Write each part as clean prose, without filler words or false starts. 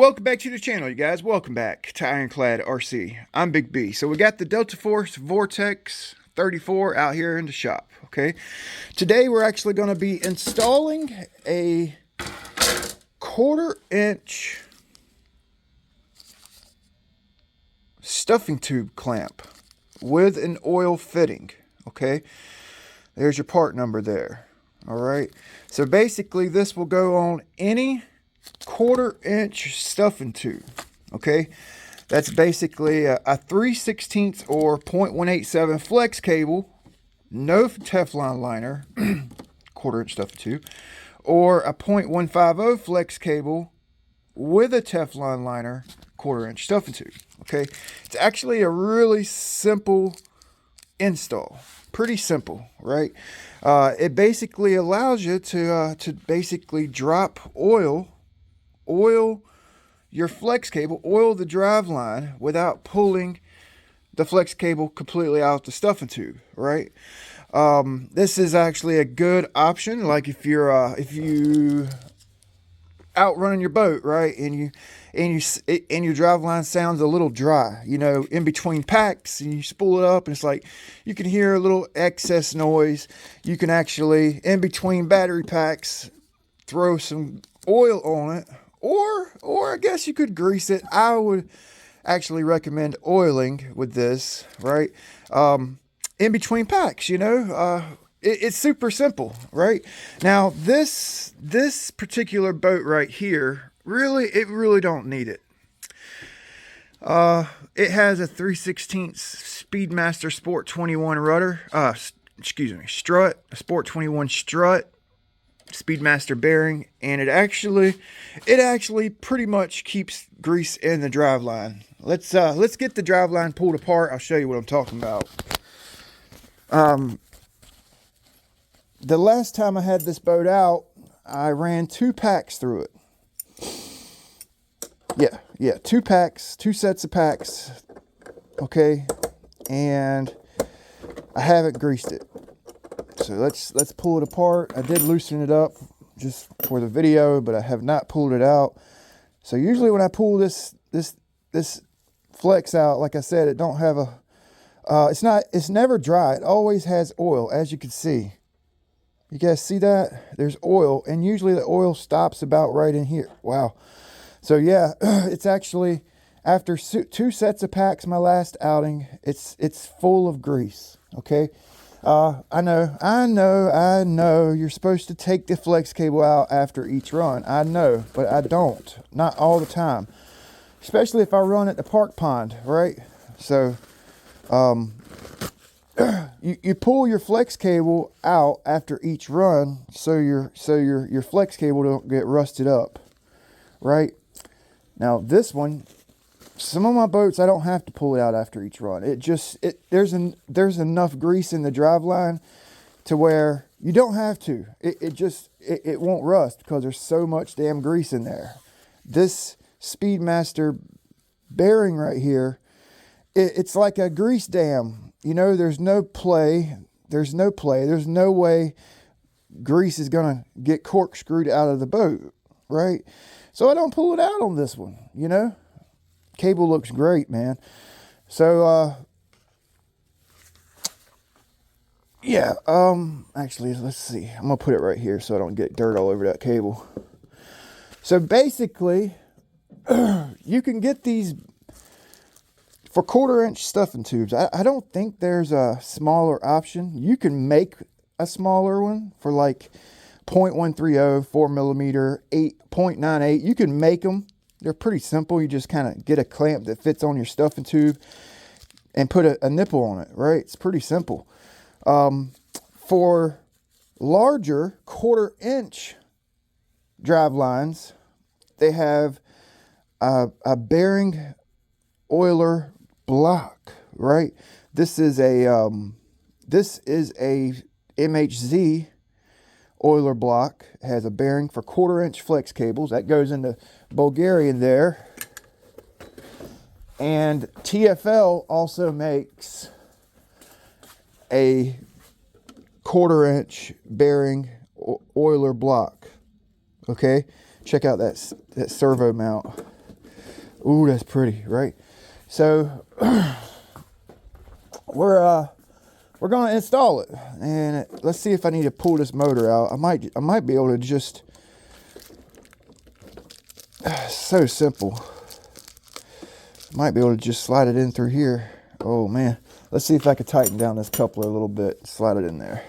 welcome back to the channel, you guys. Welcome back to Ironclad RC. I'm Big B. So we got the Deltaforce Vortex 34 out here in the shop, okay? Today we're actually going to be installing a 1/4 inch stuffing tube clamp with an oil fitting, okay? There's your part number there, all right? So basically this will go on any 1/4 inch stuffing tube, okay? That's basically a 3/16 or 0.187 flex cable, no Teflon liner, 1/4 inch stuffing tube, or a 0.150 flex cable with a Teflon liner, 1/4 inch stuffing tube, okay? It's actually a really simple install, pretty simple, right? It basically allows you to basically drop oil your flex cable, oil the drive line without pulling the flex cable completely out the stuffing tube, right? This is actually a good option, like if you out running your boat, right, and your drive line sounds a little dry, you know, in between packs, and you spool it up and it's like you can hear a little excess noise. You can actually, in between battery packs, throw some oil on it, or I guess you could grease it. I would actually recommend oiling with this, right? In between packs, you know, it's super simple, right? Now this particular boat right here, it really don't need it. It has a 3/16 Speedmaster Sport 21 rudder, strut, a Sport 21 strut, Speedmaster bearing, and it actually pretty much keeps grease in the drive line. Let's get the drive line pulled apart. I'll show you what I'm talking about. The last time I had this boat out, I ran 2 packs through it. Yeah, 2 packs, 2 sets of packs, okay, and I haven't greased it. So let's pull it apart. I did loosen it up just for the video, but I have not pulled it out. So usually when I pull this flex out, like I said, it don't have a it's never dry. It always has oil, as you can see. You guys see that? There's oil, and usually the oil stops about right in here. Wow. So yeah, it's actually, after 2 sets of packs, my last outing, it's full of grease, okay? I know, you're supposed to take the flex cable out after each run. I know, but I don't. Not all the time. Especially if I run at the park pond, right? So, you pull your flex cable out after each run so your flex cable don't get rusted up, right? Now this one, some of my boats, I don't have to pull it out after each run. There's enough grease in the drive line to where you don't have to. It won't rust because there's so much damn grease in there. This Speedmaster bearing right here, it's like a grease dam. You know, there's no play. There's no way grease is gonna get corkscrewed out of the boat, right? So I don't pull it out on this one, you know. Cable looks great, man. So yeah, actually, let's see, I'm gonna put it right here so I don't get dirt all over that cable. So basically you can get these for 1/4 inch stuffing tubes. I don't think there's a smaller option. You can make a smaller one for like 0.130, 4 millimeter, 8.98. You can make them. They're pretty simple. You just kind of get a clamp that fits on your stuffing tube and put a nipple on it, right? It's pretty simple. For larger 1/4 inch drive lines, they have a bearing oiler block, right? This is a MHZ oiler block. It has a bearing for 1/4 inch flex cables that goes into Bulgarian there, and TFL also makes a 1/4 inch bearing oiler block. Okay, check out that servo mount. Ooh, that's pretty, right? So we're gonna install it, and let's see if I need to pull this motor out. I might be able to just, so simple. Might be able to just slide it in through here. Oh man, let's see if I can tighten down this coupler a little bit, slide it in there.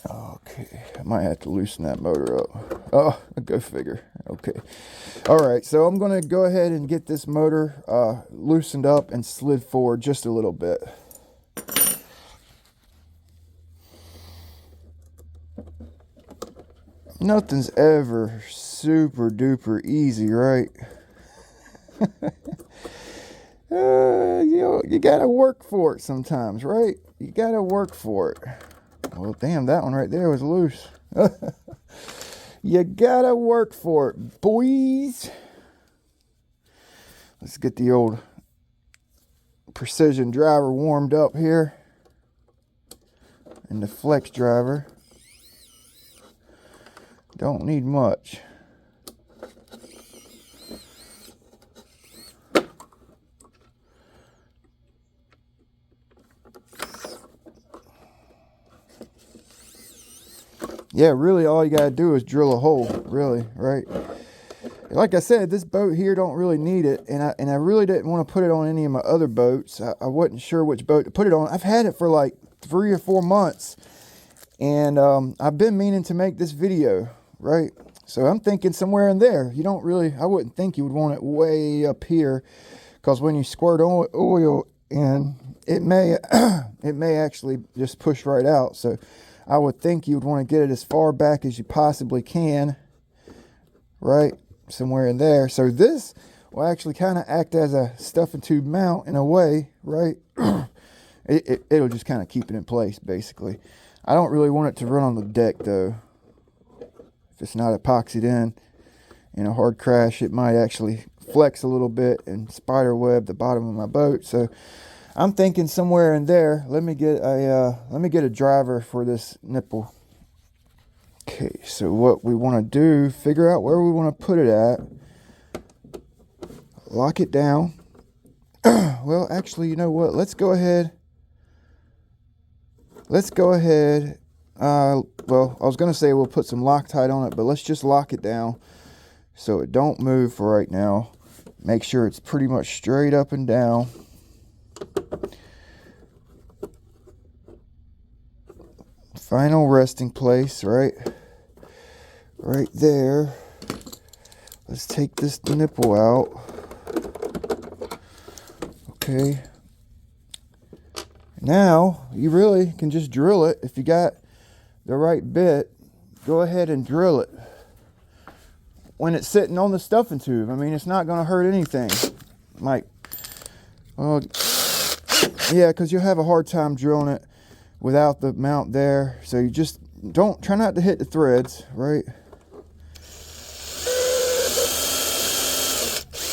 Okay, I might have to loosen that motor up. Oh, go figure. Okay. All right, so I'm gonna go ahead and get this motor loosened up and slid forward just a little bit. Nothing's ever super duper easy, right? You gotta work for it sometimes, right? You gotta work for it. Well, damn, that one right there was loose. You gotta work for it, boys. Let's get the old precision driver warmed up here. And the flex driver. Don't need much. Yeah, really all you gotta do is drill a hole, really, right? Like I said, this boat here don't really need it, and I really didn't want to put it on any of my other boats. I wasn't sure which boat to put it on. I've had it for like 3 or 4 months, and I've been meaning to make this video, right? So I'm thinking somewhere in there. You don't really, I wouldn't think you would want it way up here, because when you squirt oil in, it may actually just push right out. So I would think you would want to get it as far back as you possibly can, right? Somewhere in there. So this will actually kind of act as a stuffing tube mount in a way, right? It'll just kind of keep it in place, basically. I don't really want it to run on the deck, though. If it's not epoxied in a hard crash, it might actually flex a little bit and spider web the bottom of my boat. So I'm thinking somewhere in there. Let me get a driver for this nipple. Okay, so what we want to do, figure out where we want to put it at. Lock it down. Well, actually, you know what? Let's go ahead. Well, I was going to say we'll put some Loctite on it, but let's just lock it down so it don't move for right now. Make sure it's pretty much straight up and down. Final resting place, right there. Let's take this nipple out. Okay. Now you really can just drill it. If you got the right bit, go ahead and drill it when it's sitting on the stuffing tube. I mean, it's not going to hurt anything. Like, well, yeah, because you'll have a hard time drilling it without the mount there. So you just try not to hit the threads, right?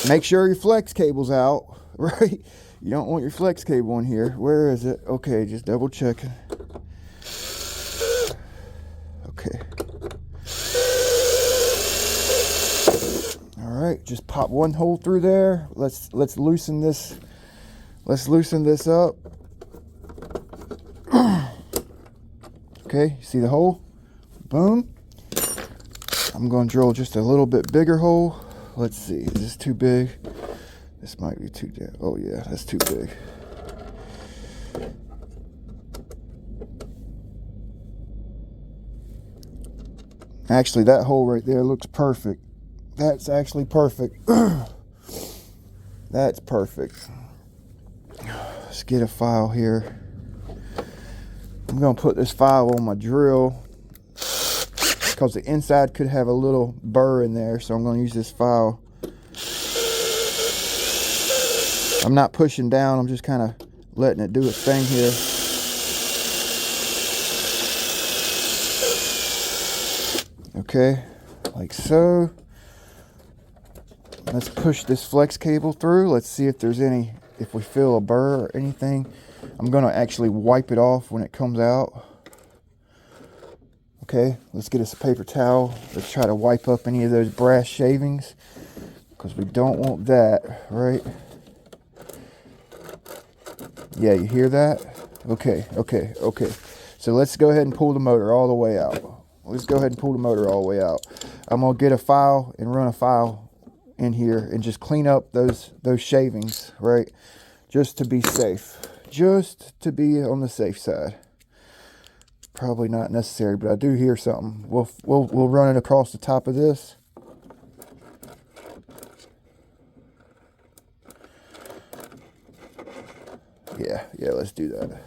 Make sure your flex cable's out, right? You don't want your flex cable in here. Where is it? Okay, just double checking. Okay. All right, just pop one hole through there. Let's loosen this. Let's loosen this up. Okay, see the hole? Boom. I'm going to drill just a little bit bigger hole. Let's see, is this too big? This might be too damn. Oh yeah, that's too big. Actually, that hole right there looks perfect. That's actually perfect. That's perfect. Let's get a file here. I'm going to put this file on my drill because the inside could have a little burr in there, so I'm going to use this file. I'm not pushing down, I'm just kind of letting it do its thing here. Okay, like so. Let's push this flex cable through. Let's see if there's any, if we feel a burr or anything. I'm going to actually wipe it off when it comes out. Okay, let's get us a paper towel. Let's try to wipe up any of those brass shavings, because we don't want that, right? Yeah, you hear that? Okay. So let's go ahead and pull the motor all the way out. Let's go ahead and pull the motor all the way out. I'm gonna get a file and run a file in here and just clean up those shavings, right? Just to be safe. Just to be on the safe side. Probably not necessary, but I do hear something. We'll run it across the top of this. Yeah, let's do that.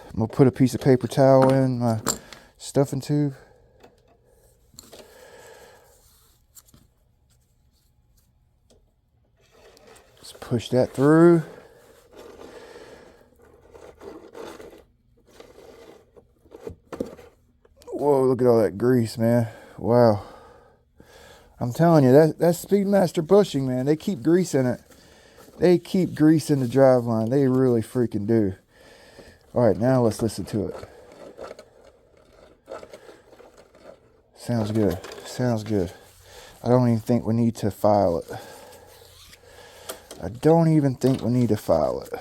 I'm gonna put a piece of paper towel in my stuffing tube. Let's push that through. Whoa, look at all that grease, man. Wow. I'm telling you, that's Speedmaster bushing, man. They keep greasing it. They keep greasing the driveline. They really freaking do. All right, now let's listen to it. Sounds good. Sounds good. I don't even think we need to file it. I don't even think we need to file it.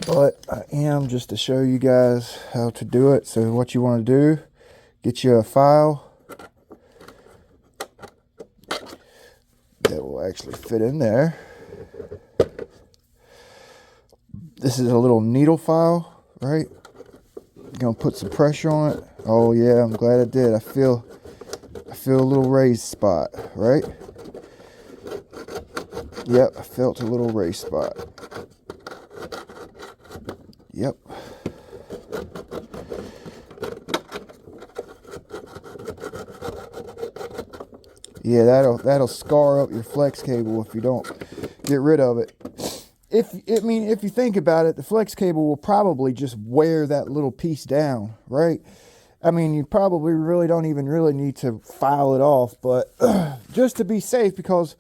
But I am, just to show you guys how to do it. So what you want to do, get you a file that will actually fit in there. This is a little needle file, right? Gonna put some pressure on it. Oh yeah, I'm glad I did. I feel a little raised spot, right? Yep, I felt a little raised spot. Yep. Yeah, that'll scar up your flex cable if you don't get rid of it. If you think about it, the flex cable will probably just wear that little piece down, right? I mean, you probably really don't even really need to file it off, but just to be safe, because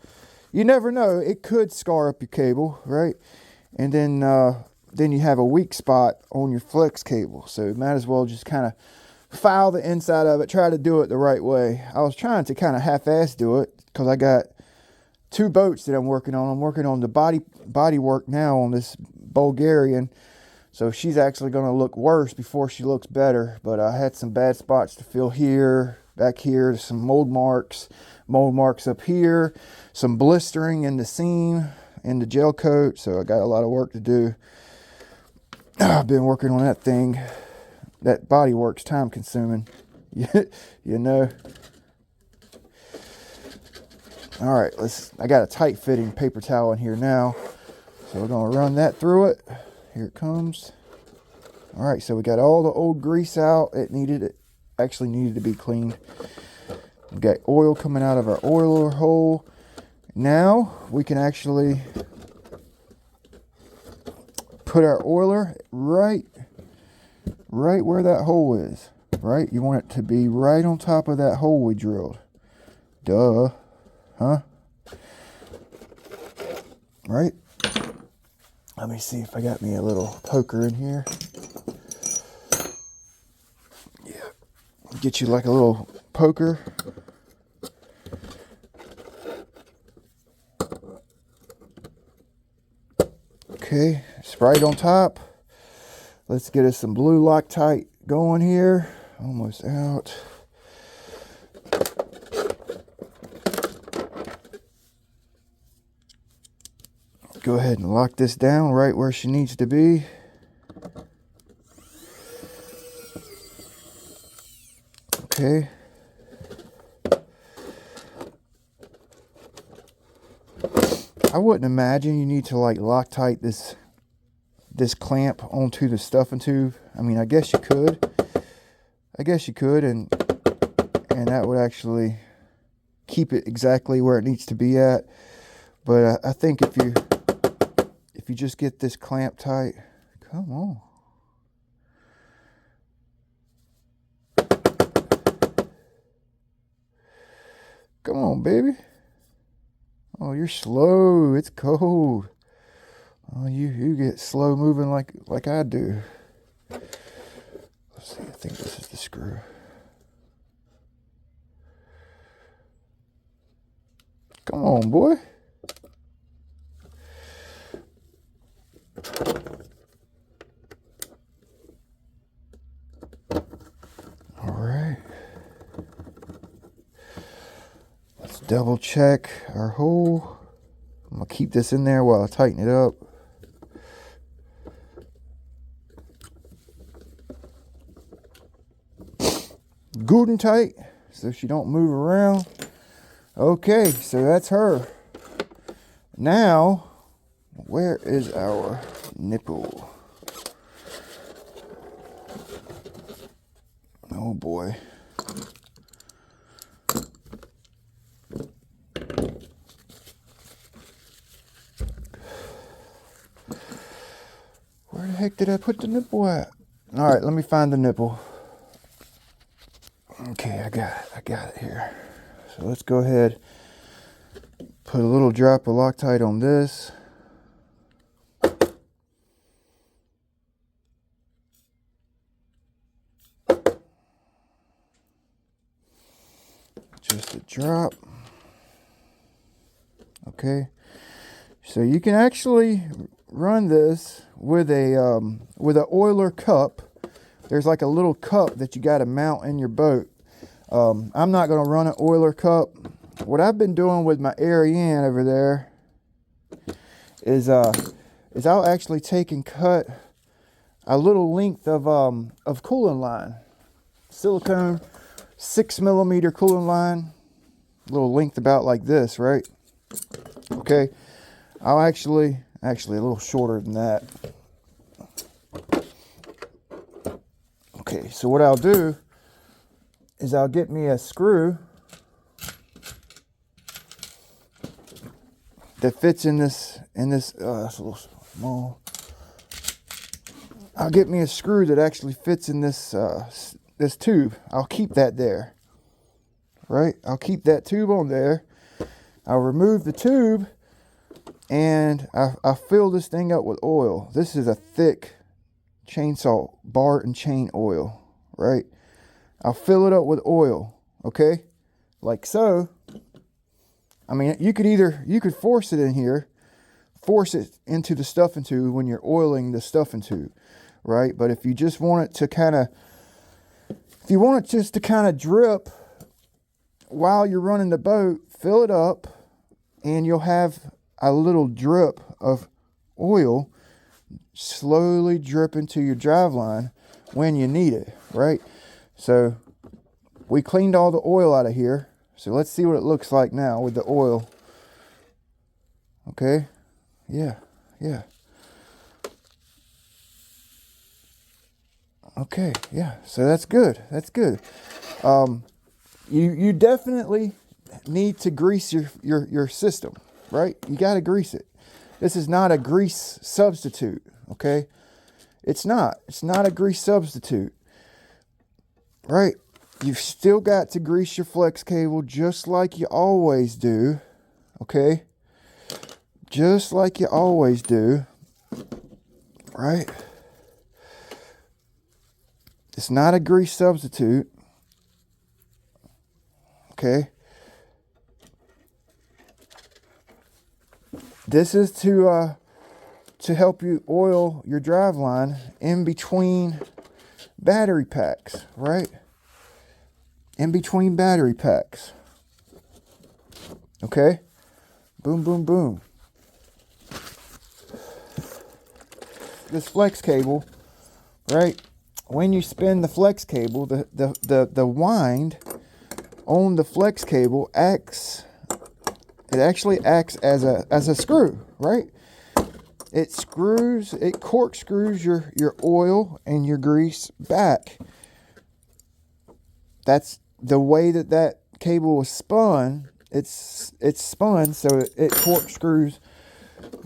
you never know, it could scar up your cable, right? And then you have a weak spot on your flex cable, so you might as well just kind of file the inside of it. Try to do it the right way. I was trying to kind of half-ass do it because I got two boats that I'm working on. I'm working on the body work now on this Bulgarian, so she's actually going to look worse before she looks better. But I had some bad spots to fill here, back here, some mold marks up here, some blistering in the seam, in the gel coat. So I got a lot of work to do. I've been working on that thing. That body work's time consuming, you know. All right, I got a tight fitting paper towel in here now, so we're gonna run that through it. Here it comes. All right, so we got all the old grease out. It actually needed to be cleaned. We got oil coming out of our oiler hole. Now we can actually put our oiler right where that hole is, right? You want it to be right on top of that hole we drilled. Duh, huh? Right? Let me see if I got me a little poker in here. Yeah, get you like a little poker. Okay, it's right on top. Let's get us some blue Loctite going here. Almost out. Go ahead and lock this down right where she needs to be. Okay. I wouldn't imagine you need to like Loctite this clamp onto the stuffing tube. I mean, I guess you could. And that would actually keep it exactly where it needs to be at. But I think if you just get this clamp tight, come on. Come on, baby. Oh, you're slow. It's cold. Oh, you get slow moving like I do. Let's see. I think this is the screw. Come on, boy. All right. Let's double check our hole. I'm gonna keep this in there while I tighten it up. Good and tight so she don't move around. Okay, so that's her. Now, where is our nipple? Oh boy. Where the heck did I put the nipple at? All right, let me find the nipple. Okay, I got it here. So let's go ahead, put a little drop of Loctite on this. Just a drop. Okay. So you can actually run this with an oiler cup. There's like a little cup that you got to mount in your boat. I'm not going to run an oiler cup. What I've been doing with my Ariane over there is I'll actually take and cut a little length of cooling line, silicone 6mm cooling line, a little length about like this, right? Okay, I'll actually a little shorter than that. Okay, so what I'll do is I'll get me a screw that fits in this, that's a little small. I'll get me a screw that actually fits in this, this tube. I'll keep that there, right? I'll keep that tube on there. I'll remove the tube and I fill this thing up with oil. This is a thick chainsaw bar and chain oil, right? I'll fill it up with oil, okay? Like so. I mean, you could force it in here, force it into the stuffing tube when you're oiling the stuffing tube, right? But if you just want it to kind of, drip while you're running the boat, fill it up and you'll have a little drip of oil slowly drip into your drive line when you need it, right? So we cleaned all the oil out of here. So let's see what it looks like now with the oil. Okay. Yeah. Okay. Yeah. So that's good. You definitely need to grease your system, right? You got to grease it. This is not a grease substitute, okay? It's not a grease substitute, right? You've still got to grease your flex cable just like you always do, okay? Just like you always do, right? It's not a grease substitute, okay? This is to help you oil your drive line in between battery packs, right? In between battery packs. Okay? Boom, boom, boom. This flex cable, right? When you spin the flex cable, the wind on the flex cable acts it actually acts as a screw, right? It corkscrews your oil and your grease back. That's the way that cable was spun. It's spun so it corkscrews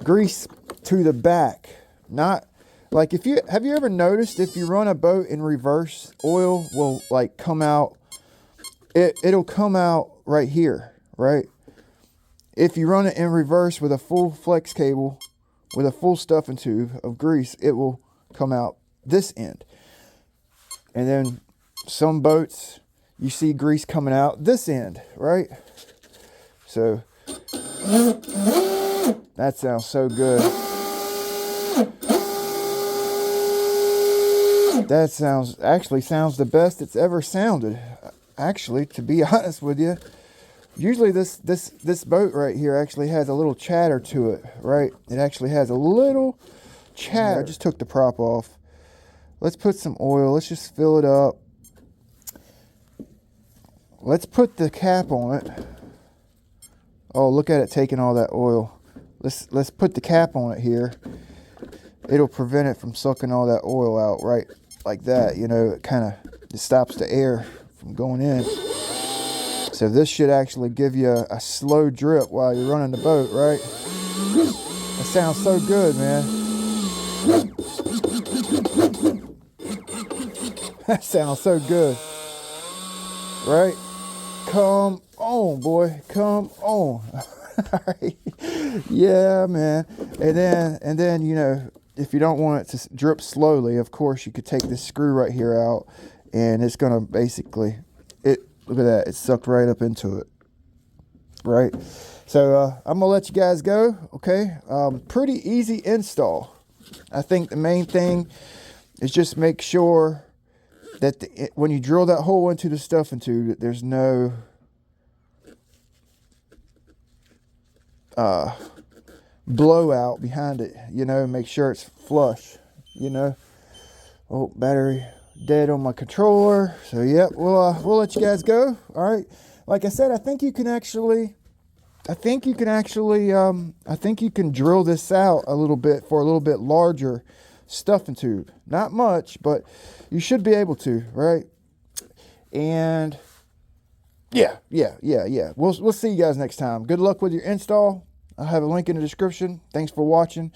grease to the back. Not like have you ever noticed if you run a boat in reverse, oil will like come out. It'll come out right here, right? If you run it in reverse with a full flex cable, with a full stuffing tube of grease, it will come out this end. And then some boats, you see grease coming out this end, right? So that sounds so good. That sounds the best it's ever sounded. Actually, to be honest with you, usually this boat right here actually has a little chatter to it, right? It actually has a little chatter. I just took the prop off. Let's put some oil. Let's just fill it up. Let's put the cap on it. Oh, look at it taking all that oil. Let's put the cap on it here. It'll prevent it from sucking all that oil out, right? Like that, you know, it stops the air from going in. So this should actually give you a slow drip while you're running the boat, right? That sounds so good, man. That sounds so good, right? Come on, boy, come on. All right. Yeah, man. And then, you know, if you don't want it to drip slowly, of course, you could take this screw right here out, and it's gonna basically, look at that, it sucked right up into it, right? So I'm gonna let you guys go, okay? Pretty easy install. I think the main thing is just make sure that when you drill that hole into the stuffing tube, that there's no blowout behind it, you know. Make sure it's flush, you know. Oh, battery dead on my controller. So yep, we'll let you guys go. All right, like I said, I think you can drill this out a little bit for a little bit larger stuffing tube. Not much, but you should be able to, right? And yeah. We'll see you guys next time. Good luck with your install. I'll have a link in the description. Thanks for watching.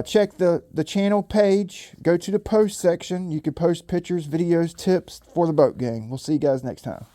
Check the channel page. Go to the post section. You can post pictures, videos, tips for the boat gang. We'll see you guys next time.